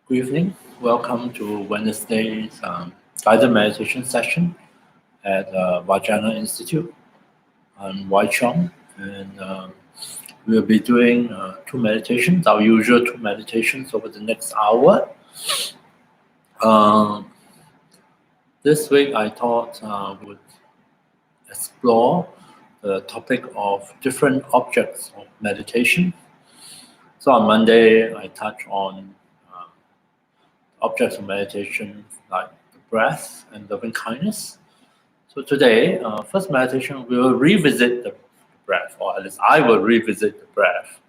Good evening. Welcome to Wednesday's guided meditation session at Vajrayana Institute. I'm Wai Cheong, and we'll be doing two meditations, our usual two meditations over the next hour. This week I thought we would explore the topic of different objects of meditation. So on Monday, I touched on objects of meditation like the breath and loving kindness. So today, first meditation, we will revisit the breath, or at least I will revisit the breath.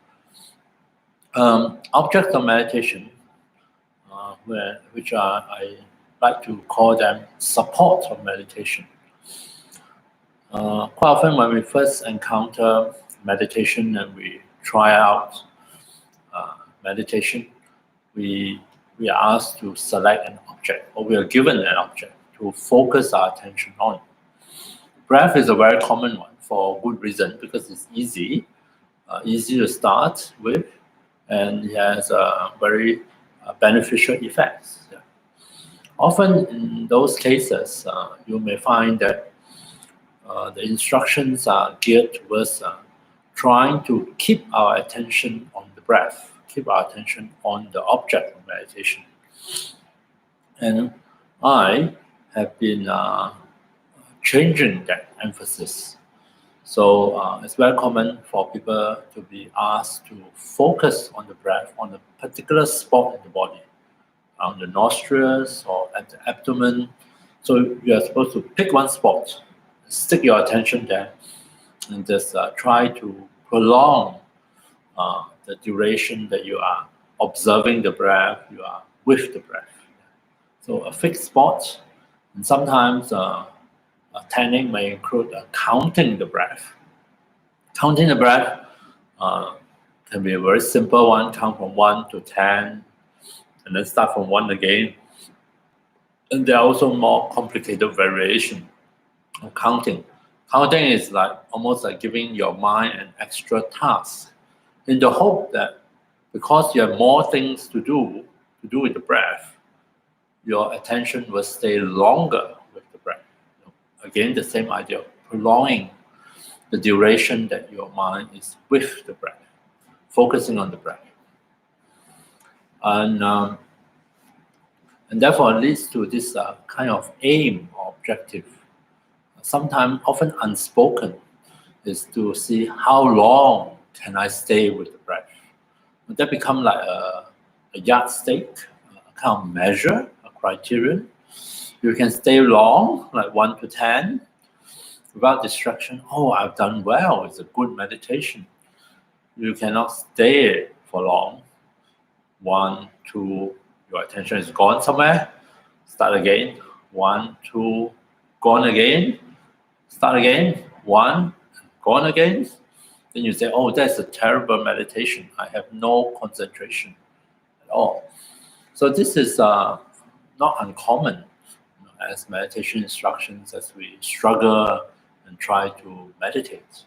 Objects of meditation, which I like to call them support of meditation. Quite often when we first encounter meditation and we try out meditation, we are asked to select an object, or we are given an object to focus our attention on. Breath is a very common one for good reason, because it's easy to start with, and it has very beneficial effects. Yeah. Often in those cases, you may find that the instructions are geared towards trying to keep our attention on the breath, keep our attention on the object of meditation. And I have been changing that emphasis. So it's very common for people to be asked to focus on the breath on a particular spot in the body, on the nostrils or at the abdomen. So you are supposed to pick one spot, stick your attention there, and just try to prolong the duration that you are observing the breath, you are with the breath. So a fixed spot, and sometimes a technique may include counting the breath. Counting the breath can be a very simple one, count from 1 to 10, and then start from 1 again. And there are also more complicated variation of counting. Counting is almost like giving your mind an extra task, in the hope that because you have more things to do with the breath, your attention will stay longer with the breath. Again, the same idea of prolonging the duration that your mind is with the breath, focusing on the breath. And therefore it leads to this kind of aim or objective, sometimes often unspoken, is to see how long can I stay with the breath. That become like a yardstick, a kind of measure, a criterion. You can stay long, like 1 to 10, without distraction. Oh, I've done well, it's a good meditation. You cannot stay for long. 1, 2, your attention is gone somewhere, start again. 1, 2, gone again, start again. 1, gone again. Then you say, oh, that's a terrible meditation. I have no concentration at all. So this is not uncommon as meditation instructions as we struggle and try to meditate.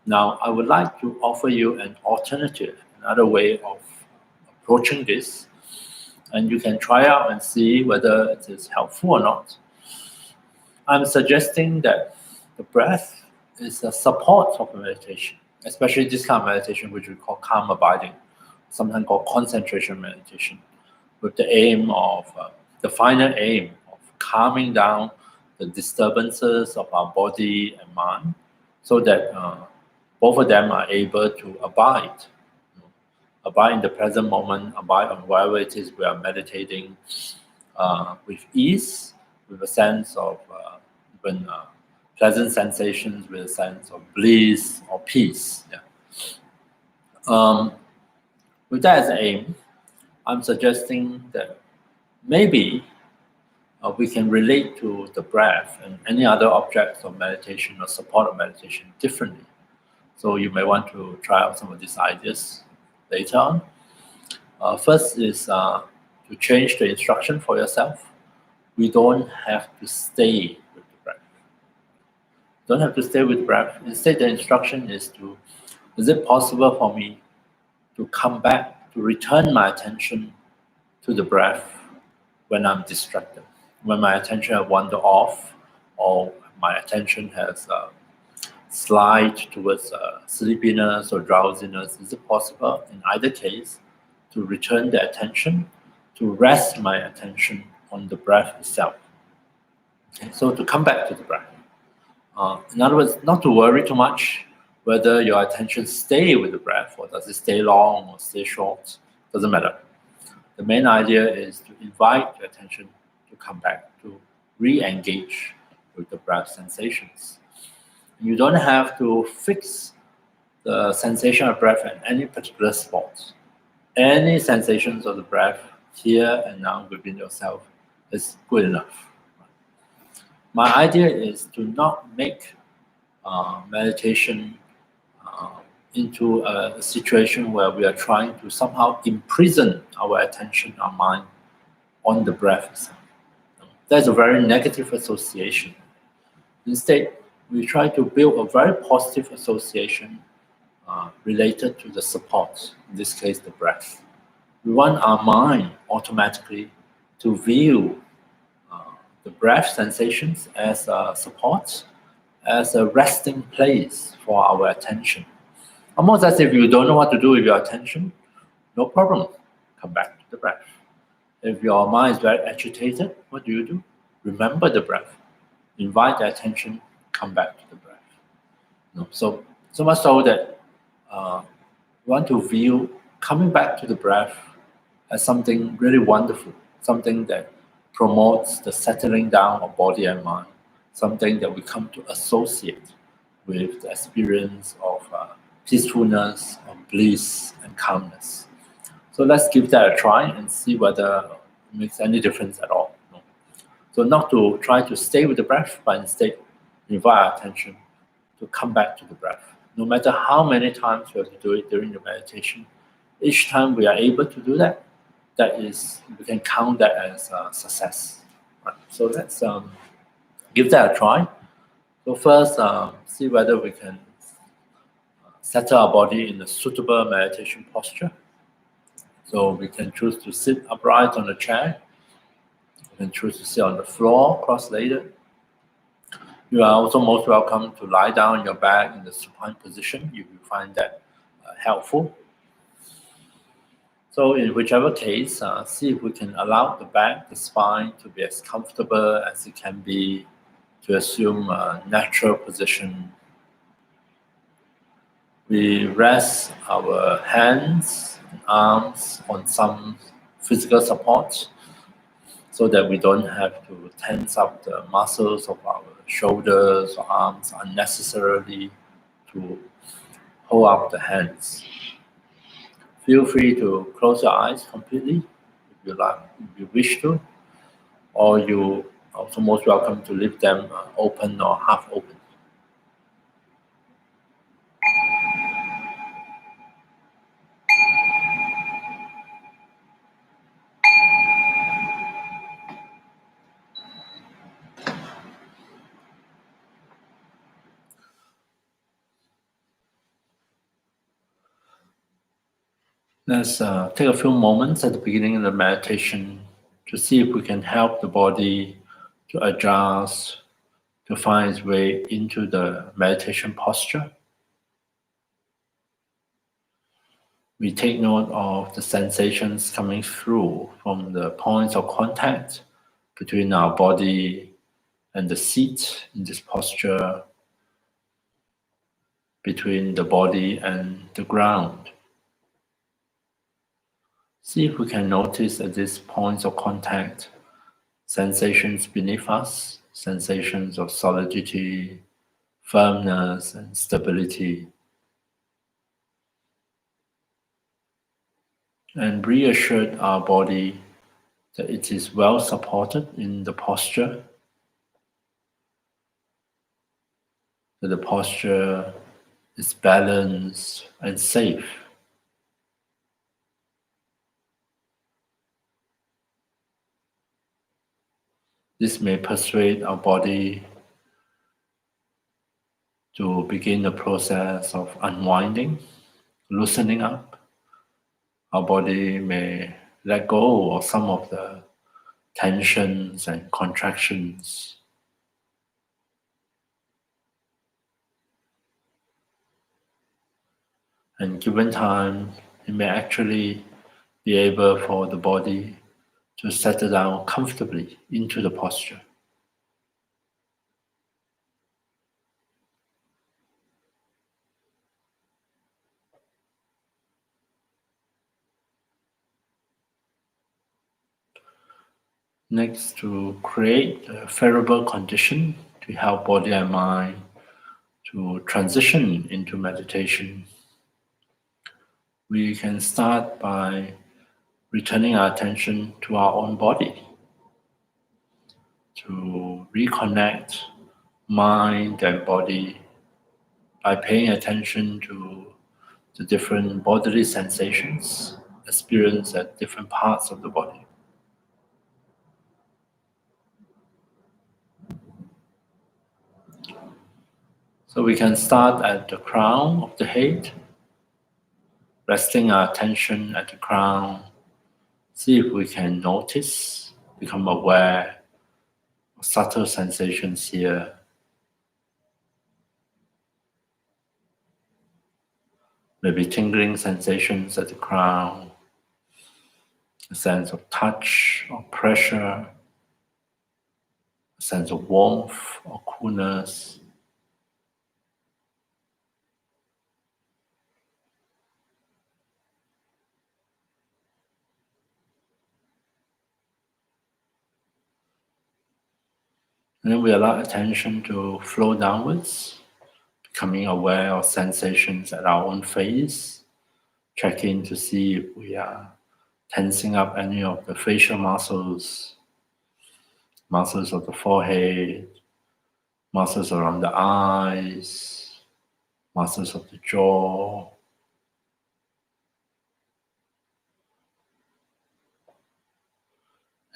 Now, I would like to offer you an alternative, another way of approaching this, and you can try out and see whether it is helpful or not. I'm suggesting that the breath is a support of meditation, especially this kind of meditation which we call calm abiding, sometimes called concentration meditation, with the aim of, the final aim of calming down the disturbances of our body and mind, so that both of them are able to abide in the present moment, abide on whatever it is we are meditating with ease, with a sense of even pleasant sensations, with a sense of bliss or peace. Yeah. With that as an aim, I'm suggesting that maybe we can relate to the breath and any other objects of meditation or support of meditation differently. So you may want to try out some of these ideas later on. First is to change the instruction for yourself. We don't have to stay with the breath. Don't have to stay with the breath. Instead, the instruction is it possible for me to come back, to return my attention to the breath when I'm distracted. When my attention has wandered off, or my attention has slide towards sleepiness or drowsiness, is it possible in either case to return the attention, to rest my attention on the breath itself? Okay, so to come back to the breath. In other words, not to worry too much whether your attention stay with the breath or does it stay long or stay short, doesn't matter. The main idea is to invite your attention to come back, to re-engage with the breath sensations. You don't have to fix the sensation of breath at any particular spot. Any sensations of the breath here and now within yourself is good enough. My idea is to not make meditation into a situation where we are trying to somehow imprison our attention, our mind on the breath itself. That's a very negative association. Instead, we try to build a very positive association related to the support, in this case, the breath. We want our mind automatically to view the breath sensations as a support, as a resting place for our attention. Almost as if you don't know what to do with your attention, no problem, come back to the breath. If your mind is very agitated, what do? Remember the breath. Invite the attention, come back to the breath. So much so that we want to view coming back to the breath as something really wonderful, something that promotes the settling down of body and mind, something that we come to associate with the experience of peacefulness, of bliss and calmness. So let's give that a try and see whether it makes any difference at all. So not to try to stay with the breath, but instead invite our attention to come back to the breath. No matter how many times we have to do it during the meditation, each time we are able to do that, we can count that as a success. Right. So let's give that a try. So first, see whether we can settle our body in a suitable meditation posture. So we can choose to sit upright on the chair. You can choose to sit on the floor, cross-legged. You are also most welcome to lie down on your back in the supine position if you find that helpful. So in whichever case, see if we can allow the back, the spine to be as comfortable as it can be, to assume a natural position. We rest our hands and arms on some physical support so that we don't have to tense up the muscles of our shoulders or arms unnecessarily to hold up the hands. Feel free to close your eyes completely if you like, if you wish to, or you also most welcome to leave them open or half open. Let's take a few moments at the beginning of the meditation to see if we can help the body to adjust, to find its way into the meditation posture. We take note of the sensations coming through from the points of contact between our body and the seat in this posture, between the body and the ground. See if we can notice at these points of contact sensations beneath us, sensations of solidity, firmness, and stability. And reassure our body that it is well supported in the posture, that the posture is balanced and safe. This may persuade our body to begin the process of unwinding, loosening up. Our body may let go of some of the tensions and contractions. And given time, it may actually be able for the body to settle down comfortably into the posture. Next, to create a favorable condition to help body and mind to transition into meditation, we can start by returning our attention to our own body, to reconnect mind and body by paying attention to the different bodily sensations experienced at different parts of the body. So we can start at the crown of the head, resting our attention at the crown. See if we can notice, become aware of subtle sensations here. Maybe tingling sensations at the crown, a sense of touch or pressure, a sense of warmth or coolness. And then we allow attention to flow downwards, becoming aware of sensations at our own face. Check in to see if we are tensing up any of the facial muscles, muscles of the forehead, muscles around the eyes, muscles of the jaw.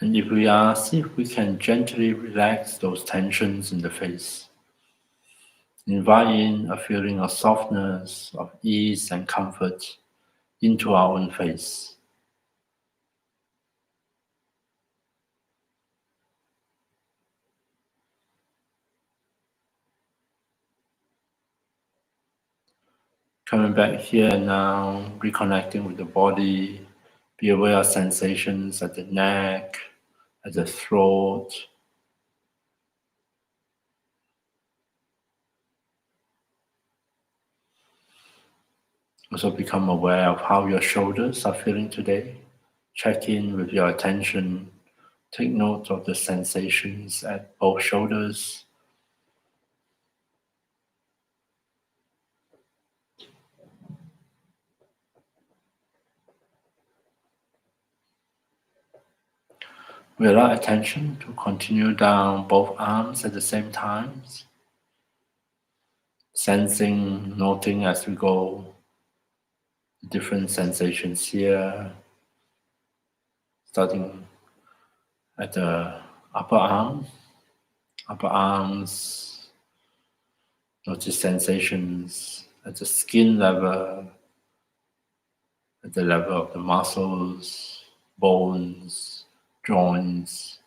And if we are, see if we can gently relax those tensions in the face. Invite in a feeling of softness, of ease and comfort into our own face. Coming back here and now, reconnecting with the body, be aware of sensations at the neck, at the throat. Also become aware of how your shoulders are feeling today. Check in with your attention. Take note of the sensations at both shoulders. We allow attention to continue down both arms at the same time. Sensing, noting as we go, different sensations here. Starting at the upper arms, notice sensations at the skin level, at the level of the muscles, bones, joints.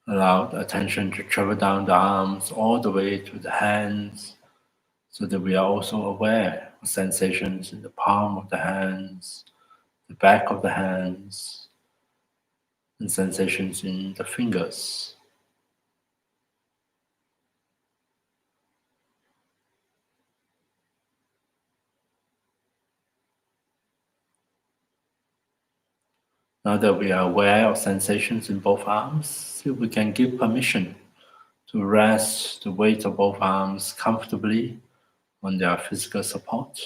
Allow the attention to travel down the arms all the way to the hands, so that we are also aware of sensations in the palm of the hands, the back of the hands, and sensations in the fingers. Now that we are aware of sensations in both arms, see if we can give permission to rest the weight of both arms comfortably on their physical support.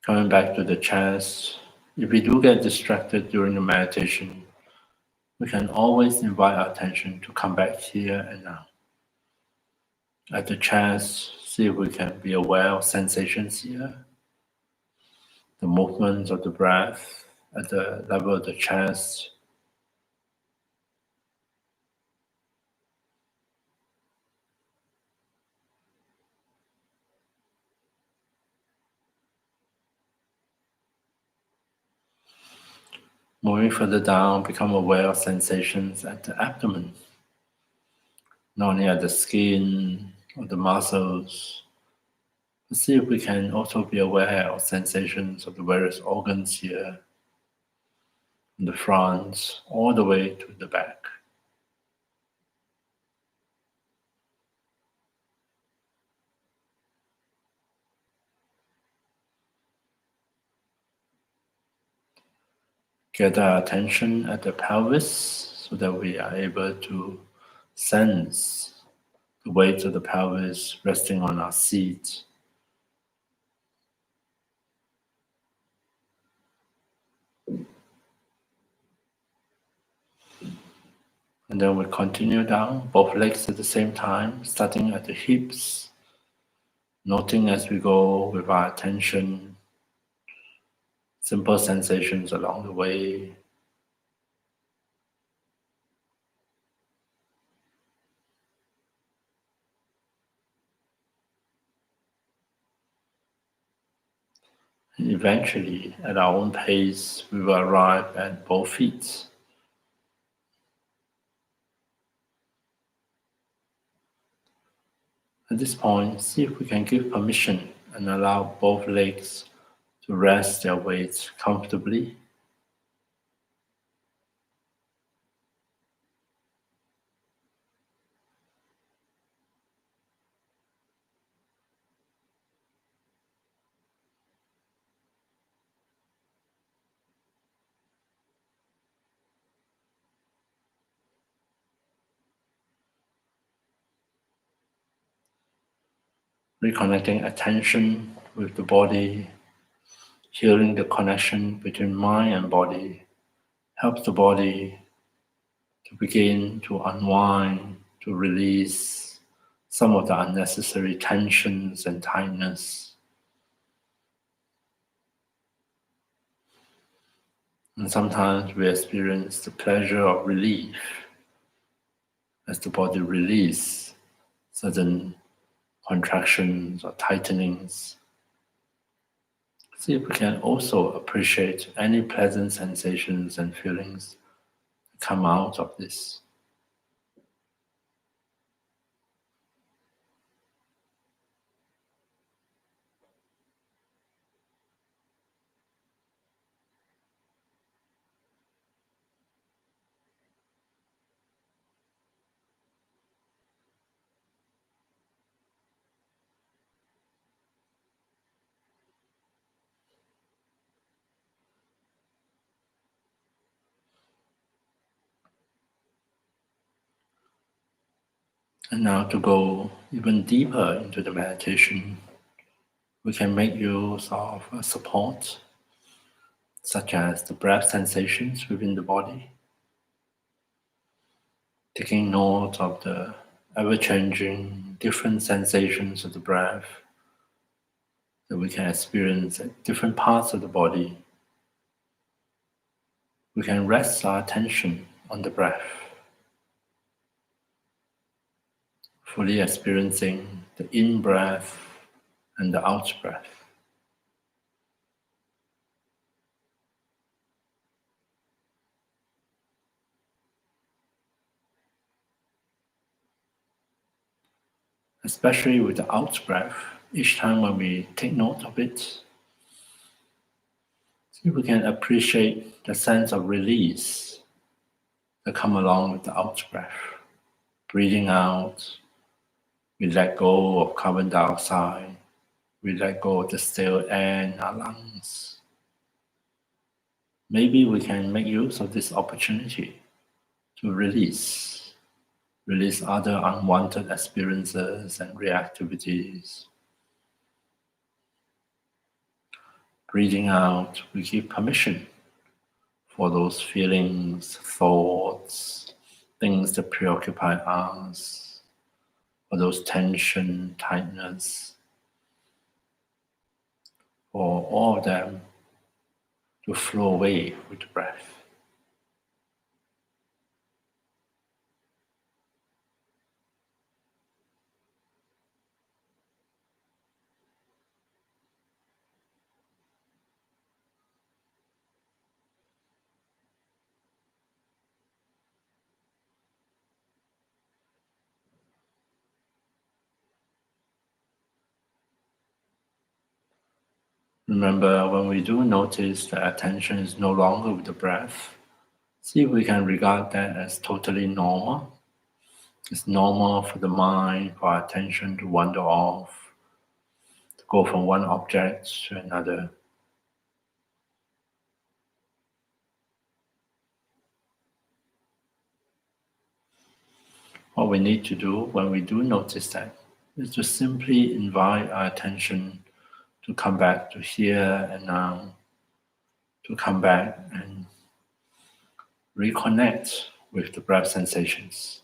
Coming back to the chest, if we do get distracted during the meditation, we can always invite our attention to come back here and now. At the chest, see if we can be aware of sensations here. the movement of the breath at the level of the chest. Moving further down, become aware of sensations at the abdomen, not only at the skin or the muscles, but see if we can also be aware of sensations of the various organs here, in the front, all the way to the back. Get our attention at the pelvis so that we are able to sense the weight of the pelvis resting on our seat. And then we continue down, both legs at the same time, starting at the hips, noting as we go with our attention, simple sensations along the way. And eventually, at our own pace, we will arrive at both feet. At this point, see if we can give permission and allow both legs to rest their weight comfortably. Reconnecting attention with the body, healing the connection between mind and body, helps the body to begin to unwind, to release some of the unnecessary tensions and tightness. And sometimes we experience the pleasure of relief as the body releases certain contractions or tightenings. See if we can also appreciate any pleasant sensations and feelings that come out of this. And now to go even deeper into the meditation, we can make use of a support, such as the breath sensations within the body, taking note of the ever-changing different sensations of the breath that we can experience at different parts of the body. We can rest our attention on the breath, fully experiencing the in-breath and the out-breath. Especially with the out-breath, each time when we take note of it, see if we can appreciate the sense of release that come along with the out-breath. Breathing out, we let go of carbon dioxide, we let go of the stale air in our lungs. Maybe we can make use of this opportunity to release other unwanted experiences and reactivities. Breathing out, we give permission for those feelings, thoughts, things that preoccupy us, or those tension, tightness, or all of them to flow away with the breath. Remember, when we do notice that attention is no longer with the breath, see if we can regard that as totally normal. It's normal for the mind, for our attention to wander off, to go from one object to another. What we need to do when we do notice that is to simply invite our attention to come back to here and now, to come back and reconnect with the breath sensations.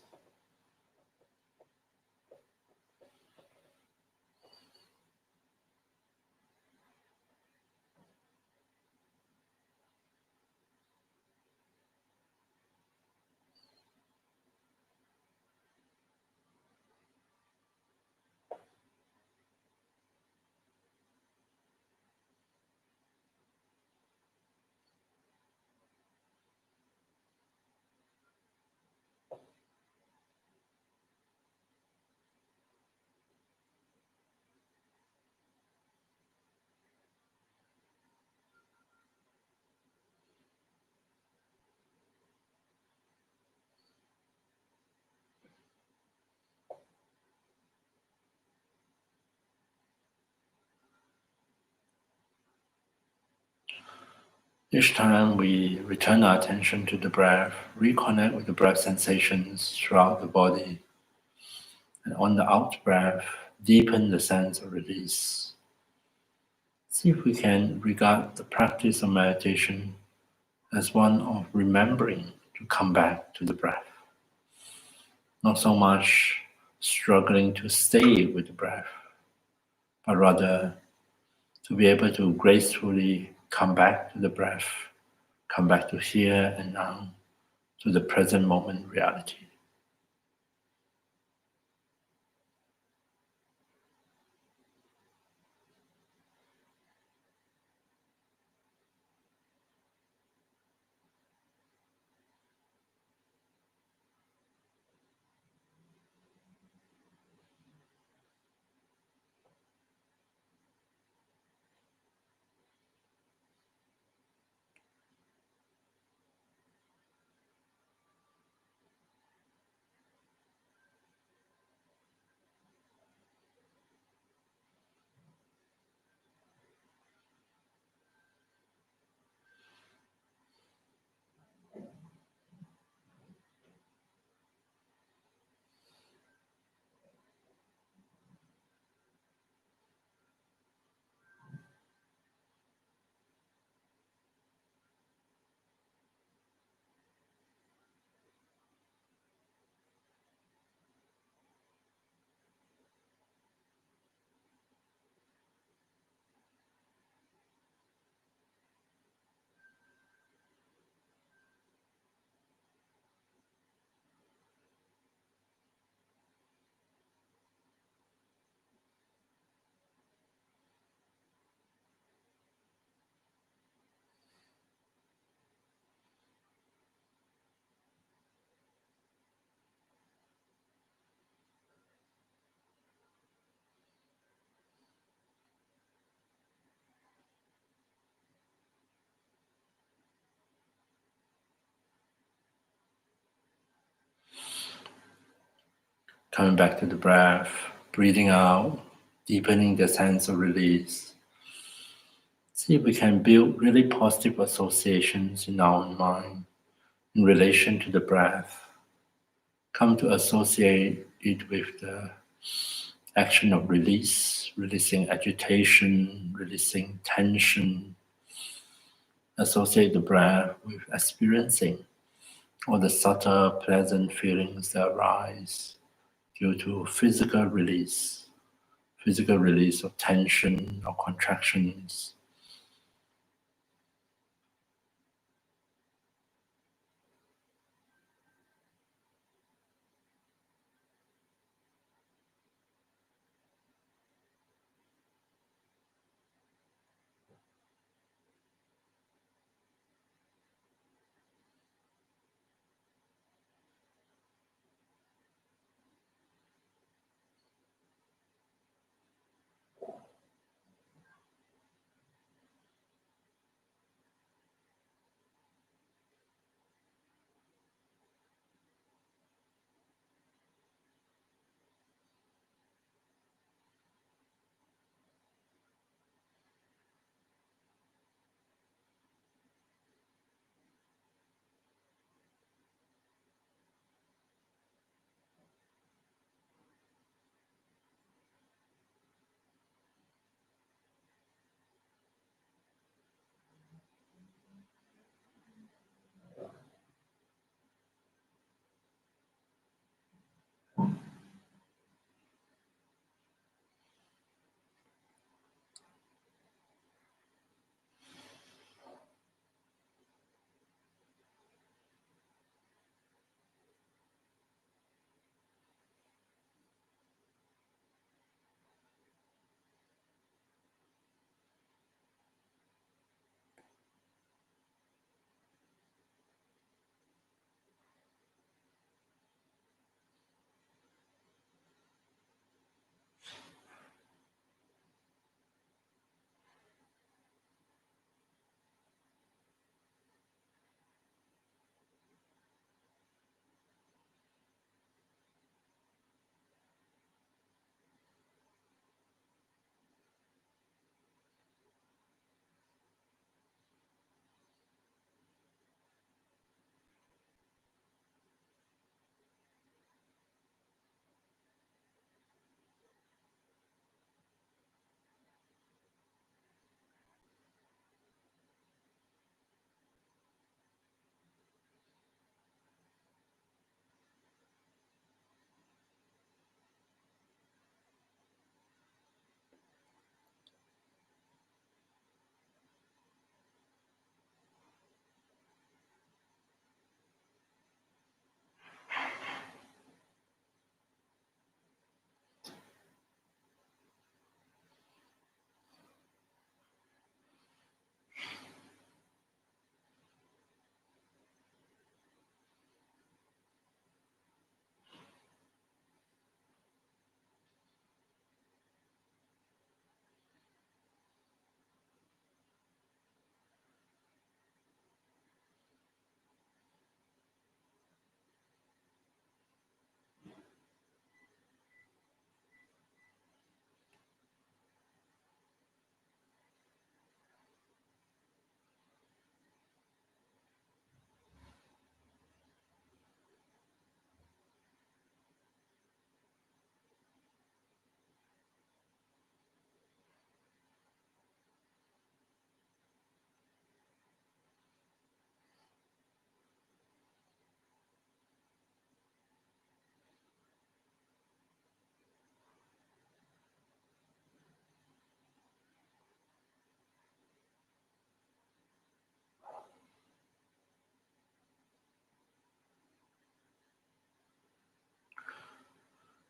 Each time we return our attention to the breath, reconnect with the breath sensations throughout the body, and on the out breath, deepen the sense of release. See if we can regard the practice of meditation as one of remembering to come back to the breath. Not so much struggling to stay with the breath, but rather to be able to gracefully come back to the breath, come back to here and now, to the present moment reality. Coming back to the breath, breathing out, deepening the sense of release. See if we can build really positive associations in our own mind in relation to the breath. Come to associate it with the action of release, releasing agitation, releasing tension. Associate the breath with experiencing all the subtle, pleasant feelings that arise due to physical release of tension or contractions.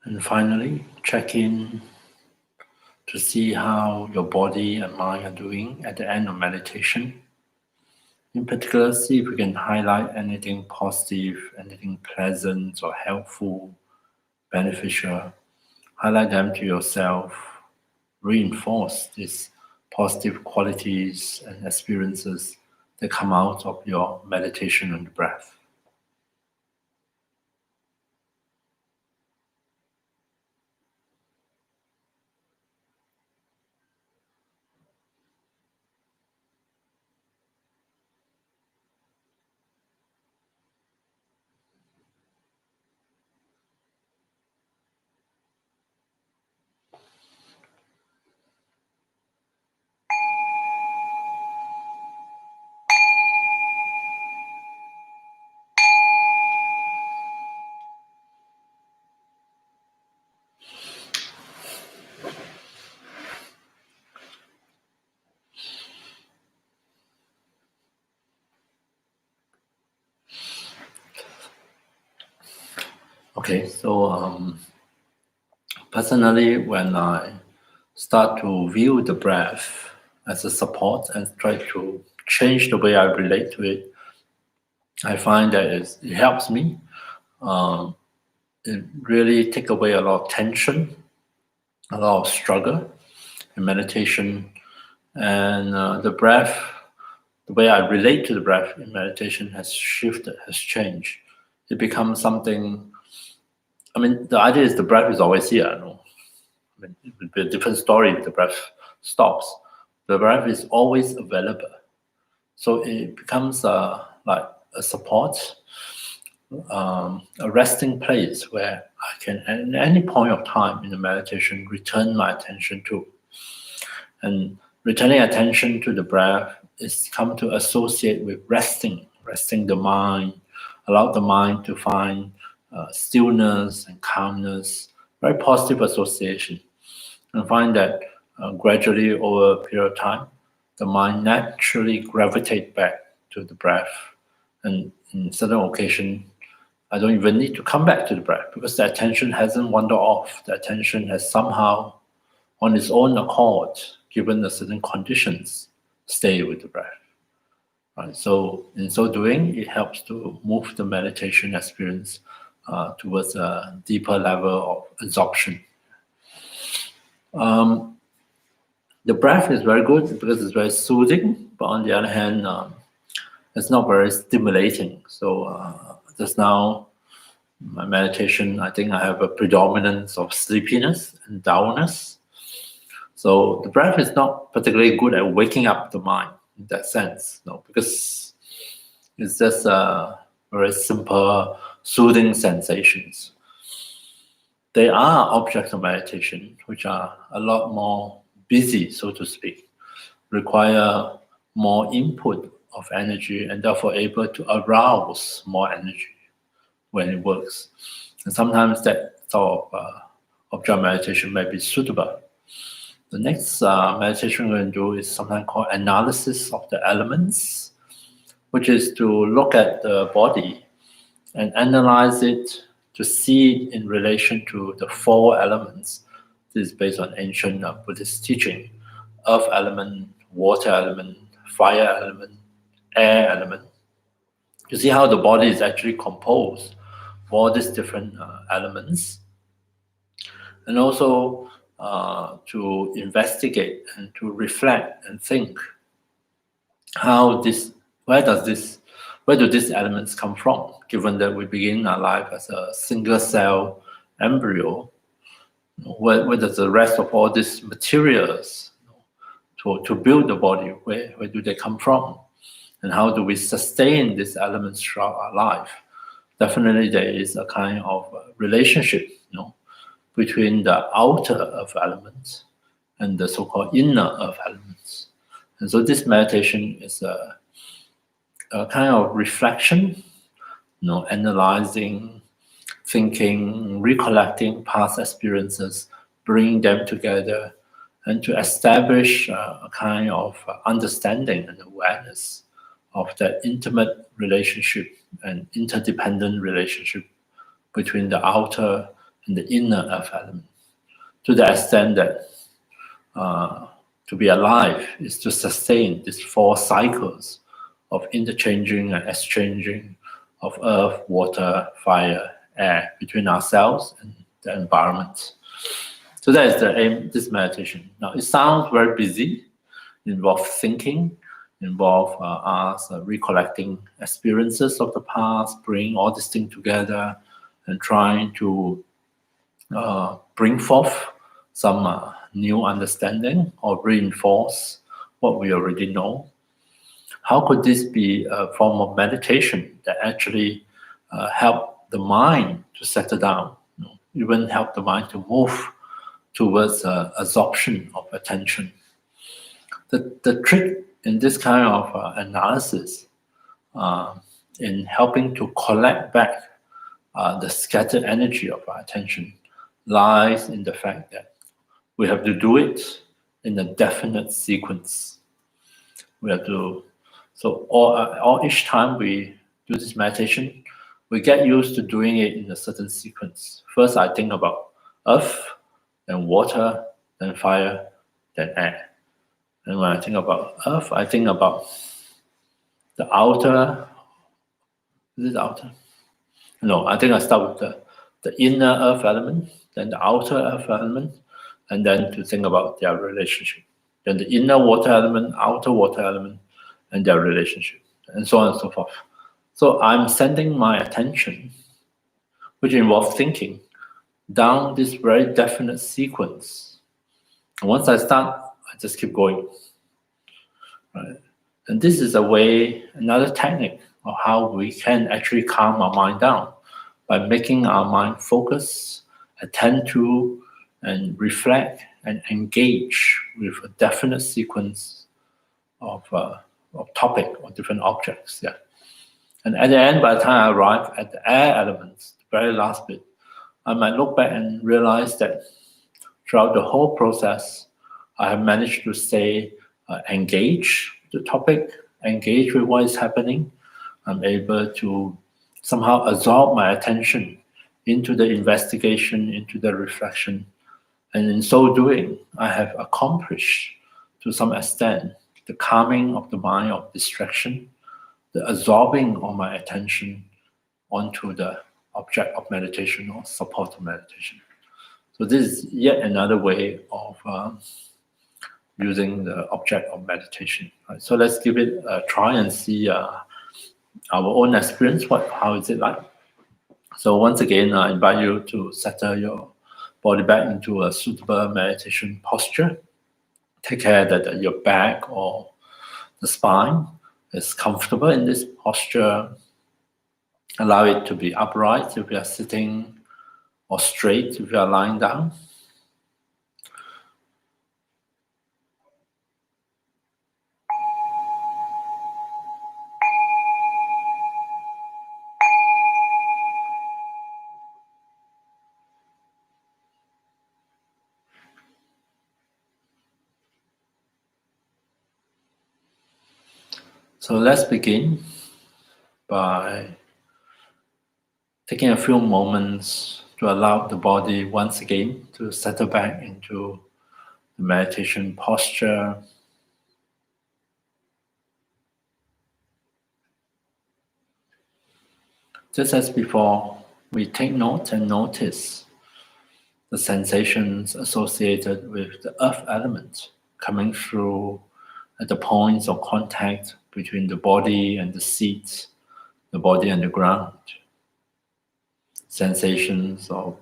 And finally, check in to see how your body and mind are doing at the end of meditation. In particular, see if we can highlight anything positive, anything pleasant or helpful, beneficial. Highlight them to yourself. Reinforce these positive qualities and experiences that come out of your meditation on the breath. Okay, so personally, when I start to view the breath as a support and try to change the way I relate to it, I find that it helps me. It really take away a lot of tension, a lot of struggle in meditation, and the breath, the way I relate to the breath in meditation has shifted, has changed. It becomes something. I mean, the idea is the breath is always here. No? I mean, it would be a different story if the breath stops. The breath is always available. So it becomes like a support, a resting place where I can, at any point of time in the meditation, return my attention to. And returning attention to the breath is come to associate with resting the mind, allow the mind to find stillness and calmness, very positive association. And find that gradually over a period of time, the mind naturally gravitate back to the breath. And in certain occasion, I don't even need to come back to the breath because the attention hasn't wandered off. The attention has somehow, on its own accord, given the certain conditions, stay with the breath. Right? So in so doing, it helps to move the meditation experience towards a deeper level of absorption. The breath is very good because it's very soothing, but on the other hand, it's not very stimulating. So just now, my meditation, I think I have a predominance of sleepiness and dullness. So the breath is not particularly good at waking up the mind in that sense, no, because it's just very simple, soothing sensations. There are objects of meditation which are a lot more busy, so to speak, require more input of energy and therefore able to arouse more energy when it works. And sometimes that sort of object meditation may be suitable. The next meditation we're going to do is something called analysis of the elements, which is to look at the body and analyze it to see it in relation to the four elements. This is based on ancient Buddhist teaching: earth element, water element, fire element, air element. To see how the body is actually composed of all these different elements, and also to investigate and to reflect and think where do these elements come from, given that we begin our life as a single cell embryo. Where does the rest of all these materials to build the body, where do they come from? And how do we sustain these elements throughout our life? Definitely there is a kind of relationship between the outer earth elements and the so-called inner earth elements. And so this meditation is a kind of reflection, analyzing, thinking, recollecting past experiences, bringing them together, and to establish a kind of understanding and awareness of that intimate relationship and interdependent relationship between the outer and the inner earth element, to the extent that to be alive is to sustain these 4 cycles of interchanging and exchanging of earth, water, fire, air between ourselves and the environment. So that is the aim of this meditation. Now, it sounds very busy, involves thinking, involve us recollecting experiences of the past, bring all these things together, and trying to bring forth some new understanding or reinforce what we already know. How could this be a form of meditation that actually help the mind to settle down, even help the mind to move towards absorption of attention? The trick in this kind of analysis in helping to collect back the scattered energy of our attention lies in the fact that we have to do it in a definite sequence. We have to, so each time we do this meditation, we get used to doing it in a certain sequence. First, I think about earth, then water, then fire, then air. And when I think about earth, I think about the outer. Is it outer? No, I think I start with the inner earth element, then the outer earth element, and then to think about their relationship. Then the inner water element, outer water element, and their relationship, and so on and so forth. So I'm sending my attention, which involves thinking, down this very definite sequence. And once I start, I just keep going. Right? And this is a way, another technique of how we can actually calm our mind down by making our mind focus, attend to, and reflect and engage with a definite sequence of topic or different objects. Yeah. And at the end, by the time I arrive at the air elements, the very last bit, I might look back and realize that throughout the whole process, I have managed to stay engaged with the topic, engaged with what is happening. I'm able to somehow absorb my attention into the investigation, into the reflection. And in so doing, I have accomplished, to some extent, the calming of the mind of distraction, the absorbing of my attention onto the object of meditation or support of meditation. So this is yet another way of using the object of meditation. Right? So let's give it a try and see our own experience. How is it like? So once again, I invite you to settle your body back into a suitable meditation posture. Take care that your back or the spine is comfortable in this posture. Allow it to be upright if you are sitting, or straight if you are lying down. So let's begin by taking a few moments to allow the body once again to settle back into the meditation posture. Just as before, we take note and notice the sensations associated with the earth element coming through at the points of contact between the body and the seat, the body and the ground. Sensations of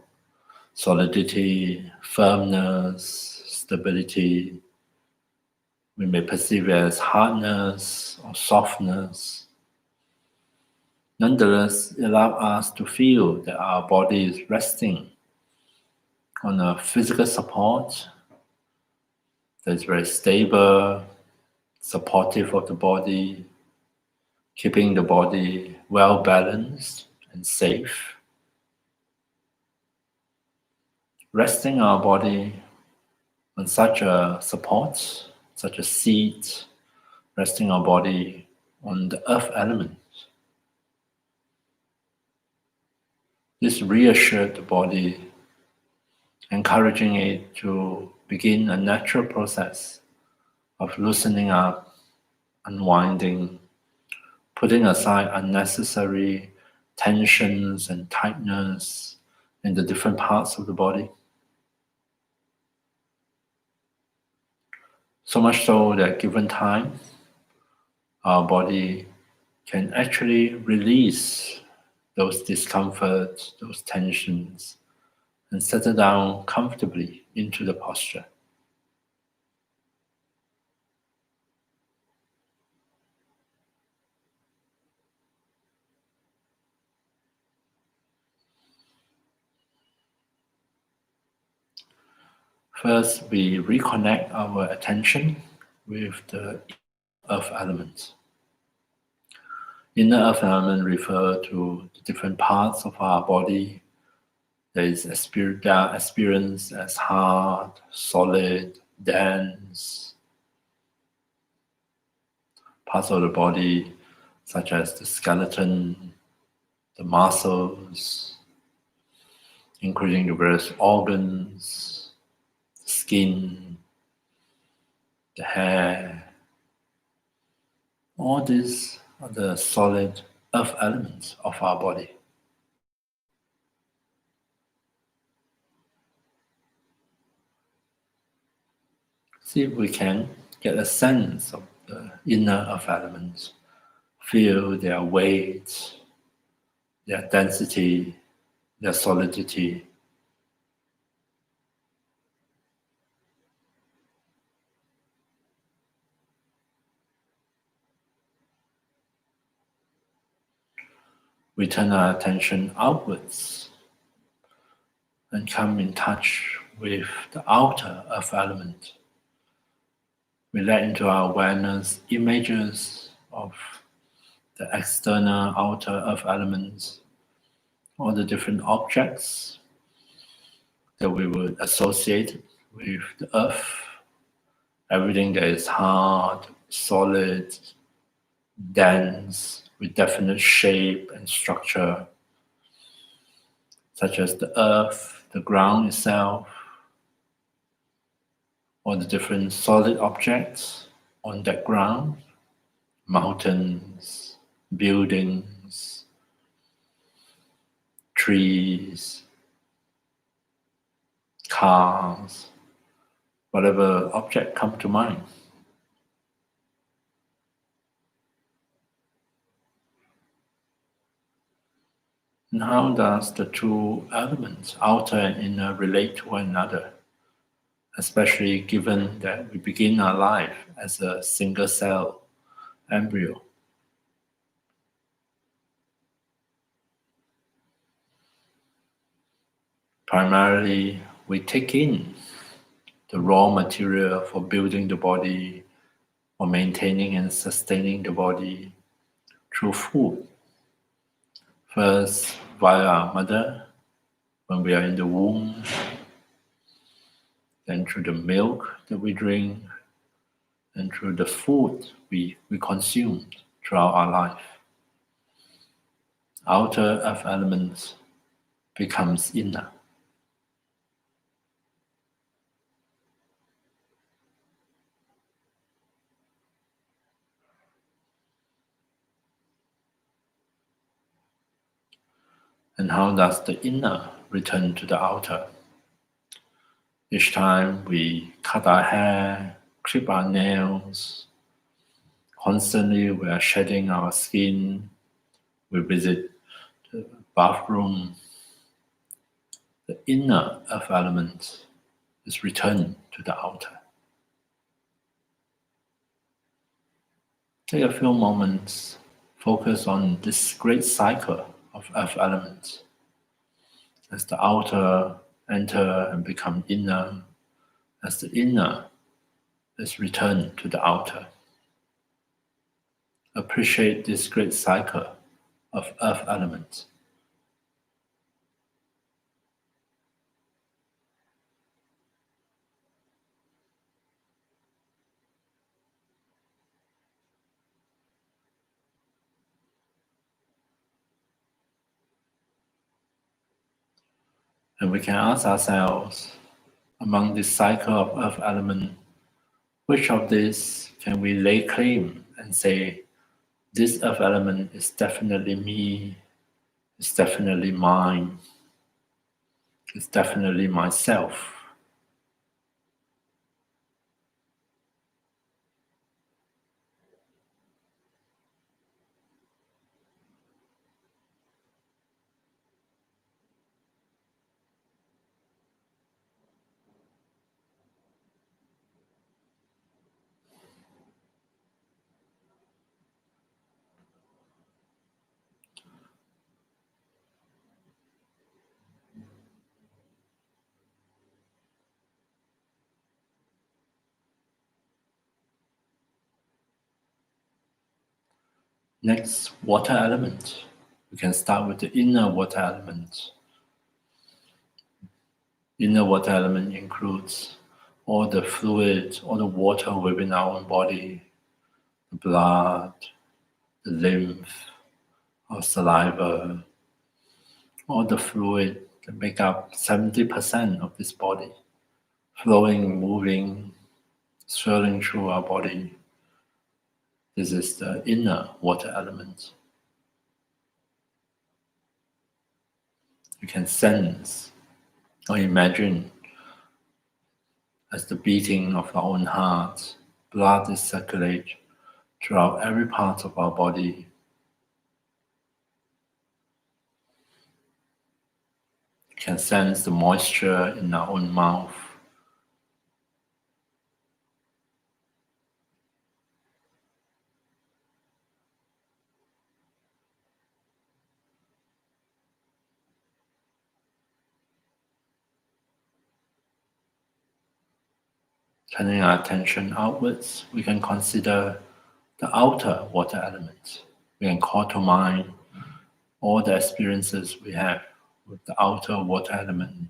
solidity, firmness, stability. We may perceive it as hardness or softness. Nonetheless, it allows us to feel that our body is resting on a physical support that is very stable, supportive of the body, keeping the body well balanced and safe. Resting our body on such a support, such a seat, resting our body on the earth element. This reassures the body encouraging it to begin a natural process of loosening up, unwinding, putting aside unnecessary tensions and tightness in the different parts of the body. So much so that given time, our body can actually release those discomforts, those tensions, and settle down comfortably into the posture. First, we reconnect our attention with the earth element. Inner earth element refer to the different parts of our body that is experienced as hard, solid, dense. Parts of the body such as the skeleton, the muscles, including the various organs, the skin, the hair. All these are the solid earth elements of our body. See if we can get a sense of the inner earth elements. Feel their weight, their density, their solidity. We turn our attention outwards and come in touch with the outer earth element. We let into our awareness images of the external outer earth elements, all the different objects that we would associate with the earth, everything that is hard, solid, dense, with definite shape and structure, such as the earth, the ground itself, or the different solid objects on that ground, mountains, buildings, trees, cars, whatever object come to mind. And how does the two elements, outer and inner, relate to one another? Especially given that we begin our life as a single cell embryo. Primarily, we take in the raw material for building the body, for maintaining and sustaining the body through food. First, via our mother, when we are in the womb, then through the milk that we drink, and through the food we consume throughout our life. Outer earth elements becomes inner. And how does the inner return to the outer? Each time we cut our hair, clip our nails, constantly we are shedding our skin, we visit the bathroom, the inner earth element is returned to the outer. Take a few moments, focus on this great cycle of earth elements. As the outer enter and become inner, as the inner is returned to the outer. Appreciate this great cycle of earth elements. And we can ask ourselves, among this cycle of earth element, which of these can we lay claim and say, this earth element is definitely me, it's definitely mine, it's definitely myself. Next, water element. We can start with the inner water element. Inner water element includes all the fluid, all the water within our own body, the blood, the lymph, our saliva, all the fluid that make up 70% of this body, flowing, moving, swirling through our body. This is the inner water element. You can sense or imagine as the beating of our own heart, blood is circulated throughout every part of our body. You can sense the moisture in our own mouth. Turning our attention outwards, we can consider the outer water element. We can call to mind all the experiences we have with the outer water element.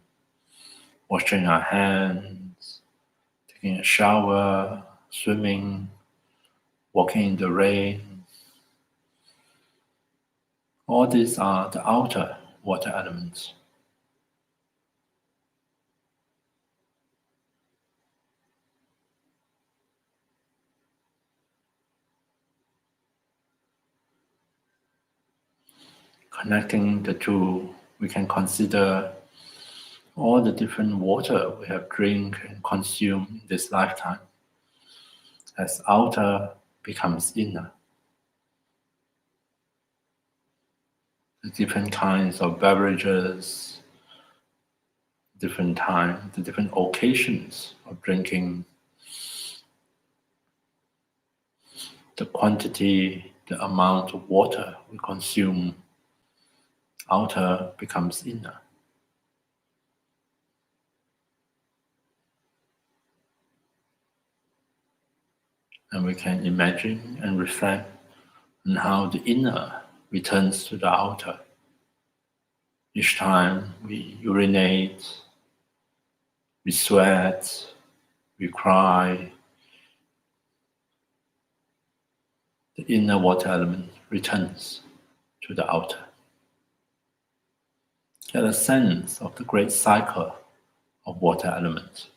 Washing our hands, taking a shower, swimming, walking in the rain. All these are the outer water elements. Connecting the two, we can consider all the different water we have drink and consumed in this lifetime as outer becomes inner. The different kinds of beverages, different time, the different occasions of drinking, the quantity, the amount of water we consume, outer becomes inner. And we can imagine and reflect on how the inner returns to the outer. Each time we urinate, we sweat, we cry, the inner water element returns to the outer. Get a sense of the great cycle of water elements.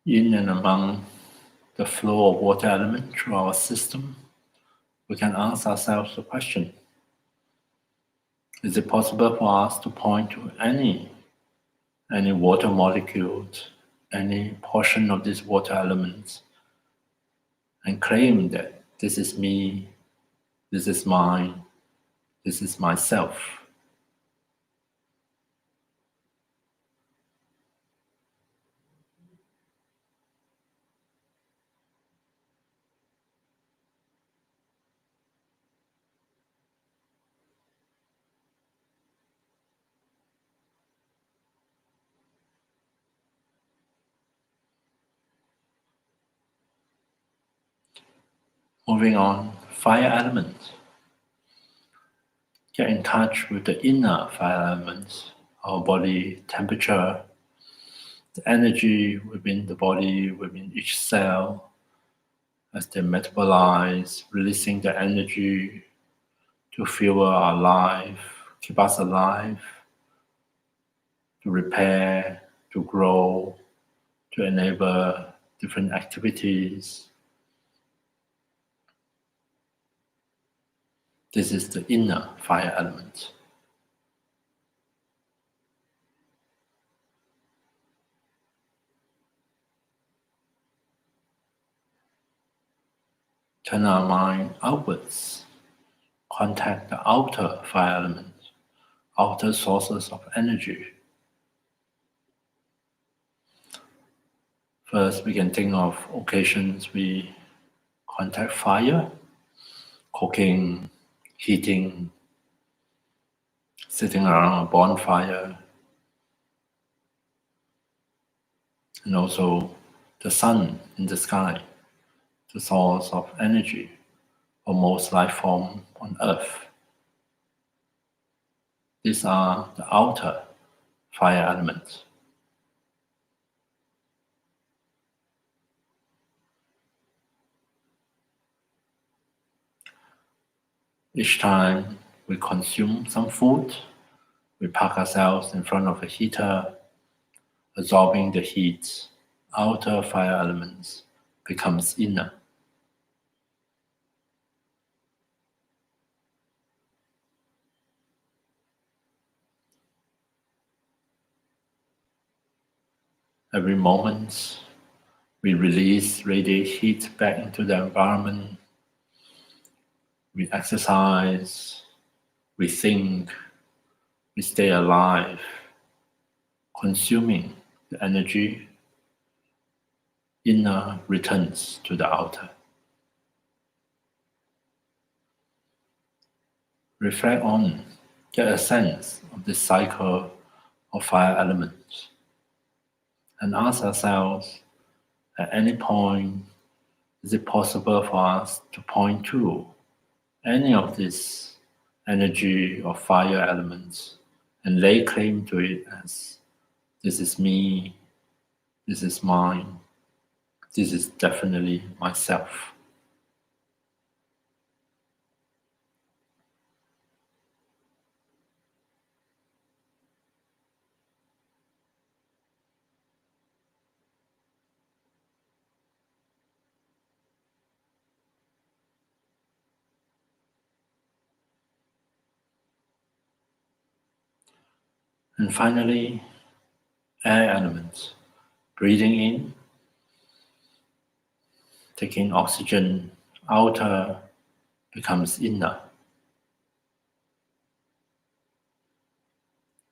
In and among the flow of water element through our system, we can ask ourselves the question, is it possible for us to point to any water molecule, any portion of this water element, and claim that this is me, this is mine, this is myself? Moving on, fire element. Get in touch with the inner fire elements, our body temperature, the energy within the body, within each cell, as they metabolize, releasing the energy to fuel our life, keep us alive, to repair, to grow, to enable different activities. This is the inner fire element. Turn our mind outwards, contact the outer fire element, outer sources of energy. First, we can think of occasions we contact fire, cooking, heating, sitting around a bonfire, and also the sun in the sky, the source of energy for most life form on Earth. These are the outer fire elements. Each time we consume some food, we park ourselves in front of a heater, absorbing the heat. Outer fire elements becomes inner. Every moment, we release radiate heat back into the environment. We exercise, we think, we stay alive, consuming the energy. Inner returns to the outer. Reflect on, get a sense of this cycle of fire elements, and ask ourselves, at any point, is it possible for us to point to any of this energy or fire elements and lay claim to it as, this is me, this is mine, this is definitely myself. And finally, air elements. Breathing in, taking oxygen, outer becomes inner.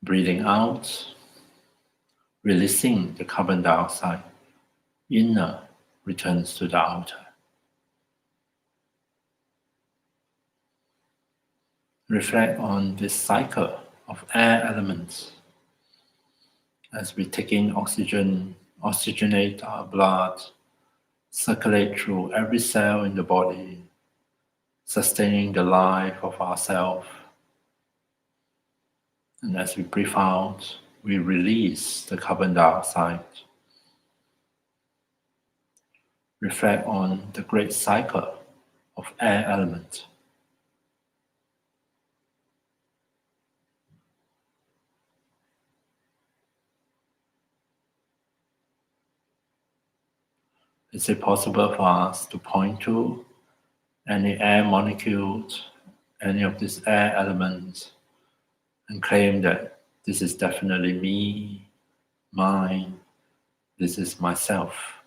Breathing out, releasing the carbon dioxide, inner returns to the outer. Reflect on this cycle of air elements. As we take in oxygen, oxygenate our blood, circulate through every cell in the body, sustaining the life of ourselves. And as we breathe out, we release the carbon dioxide. Reflect on the great cycle of air element. Is it possible for us to point to any air molecules, any of these air elements, and claim that this is definitely me, mine, this is myself?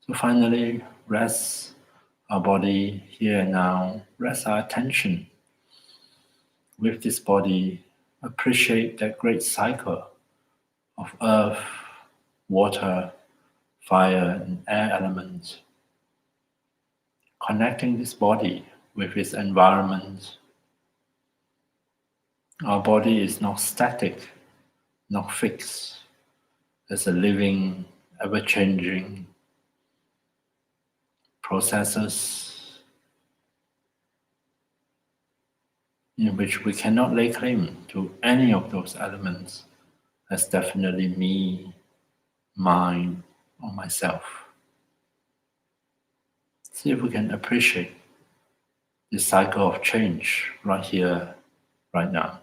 So finally, rest our body here and now, rest our attention with this body, appreciate that great cycle of earth, water, fire, and air elements, connecting this body with its environment, Our body is not static, not fixed. It's a living, ever-changing processes in which we cannot lay claim to any of those elements as definitely me, mine, or myself. See if we can appreciate this cycle of change right here, right now.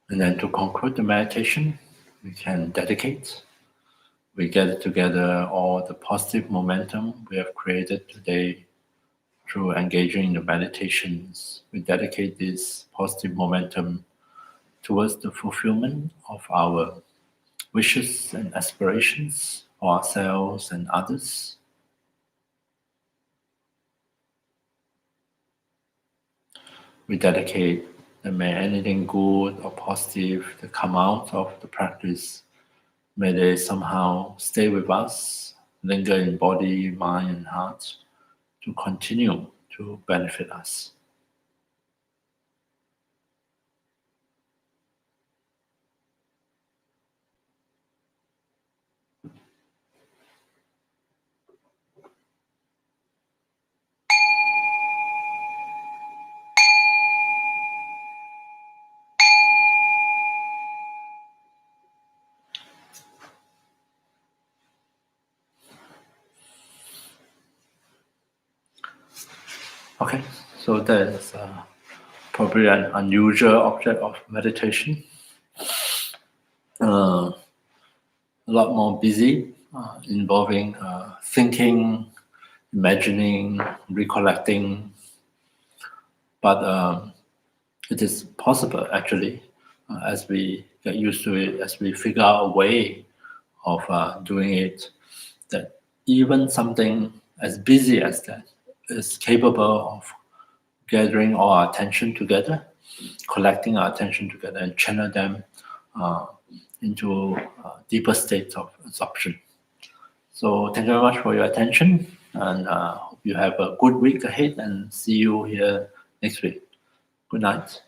And then to conclude the meditation, we can dedicate. We gather together all the positive momentum we have created today through engaging in the meditations. We dedicate this positive momentum towards the fulfillment of our wishes and aspirations for ourselves and others. We dedicate that may anything good or positive that come out of the practice, may they somehow stay with us, linger in body, mind, and heart to continue to benefit us. Okay, so that is probably an unusual object of meditation. A lot more busy, involving thinking, imagining, recollecting. But it is possible actually, as we get used to it, as we figure out a way of doing it, that even something as busy as that is capable of gathering all our attention together, collecting our attention together, and channel them into deeper states of absorption. So thank you very much for your attention, and hope you have a good week ahead, and see you here next week. Good night.